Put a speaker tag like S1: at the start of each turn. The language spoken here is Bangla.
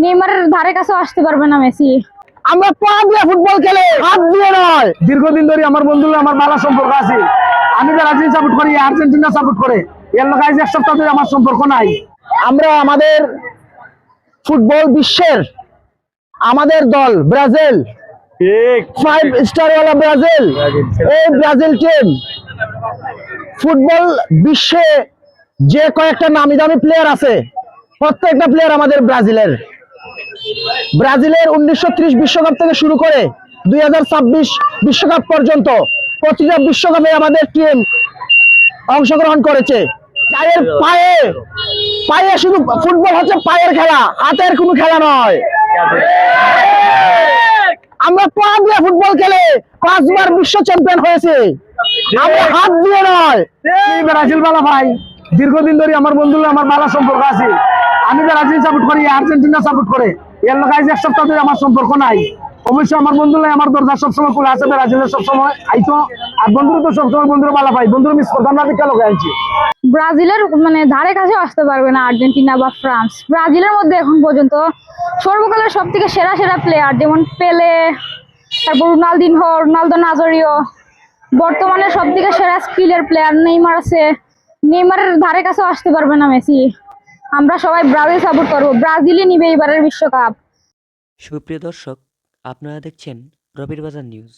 S1: নেইমারের ধারে কাছেও আসতে পারবে না মেসি।
S2: আমরা পা দিয়ে ফুটবল খেলে, হাত দিয়ে নয়।
S3: দীর্ঘদিন ধরে আমার বন্ধু আমার ভালো সম্পর্ক আছে। আমি ব্রাজিল সাপোর্ট করি, আর্জেন্টিনা সাপোর্ট করে। এর লোক আজ এক সপ্তাহ ধরে আমার সম্পর্ক নাই।
S2: আমরা আমাদের ফুটবল বিশ্বের আমাদের দল ব্রাজিল, 5 স্টার ওয়ালা ব্রাজিল, এই ব্রাজিল টিম ফুটবল বিশ্বে যে কয়েকটা নামি দামি প্লেয়ার আছে, প্রত্যেকটা প্লেয়ার আমাদের ব্রাজিলের 1930 বিশ্বকাপ থেকে শুরু করে 2026 বিশ্বকাপ পর্যন্ত প্রতিটা বিশ্বকাপে আমাদের টিম অংশগ্রহণ করেছে। পায়ের পায়ে পায়ে শুধু ফুটবল হচ্ছে পায়ের খেলা, হাতের কোনো খেলা নয়। আমরা পা দিয়ে ফুটবল খেলে 5 বার বিশ্ব চ্যাম্পিয়ন হয়েছে, আমরা হাত দিয়ে নয়।
S3: এই ব্রাজিল ভালো ভাই, দীর্ঘদিন ধরে আমার বন্ধু আমার ভালো সম্পর্ক আছে। আমি ব্রাজিল সাপোর্ট করি, আর্জেন্টিনা সাপোর্ট করে। এর লোক আজ এক সপ্তাহ ধরে আমার সম্পর্ক নাই। অবশ্যই আমার বন্ধু আমার দরজা সবসময় খোলা আছে, ব্রাজিলের সবসময় আইতো। আর বন্ধুরা তো সবসময় বন্ধুরা ভালো পাই, বন্ধুরা মিস করতাম না, দেখে লোক আনছি।
S1: ব্রাজিলের ধারে কাছেও আসতে পারবে না আর্জেন্টিনা বা ফ্রান্স। ব্রাজিলের মধ্যে এখন পর্যন্ত সর্বকালের সব থেকে সেরা সেরা প্লেয়ার যেমন পেলে, তারপর রোনালদো নাজারিও, বর্তমানে সব থেকে সেরা স্কিলের প্লেয়ার নেইমার আছে। নেইমারের ধারে কাছেও আসতে পারবে না মেসি। আমরা সবাই ব্রাজিল সাপোর্ট করবো, ব্রাজিলই নিবে এবারের বিশ্বকাপ।
S4: সুপ্রিয় দর্শক, আপনারা দেখছেন রবির বাজার নিউজ।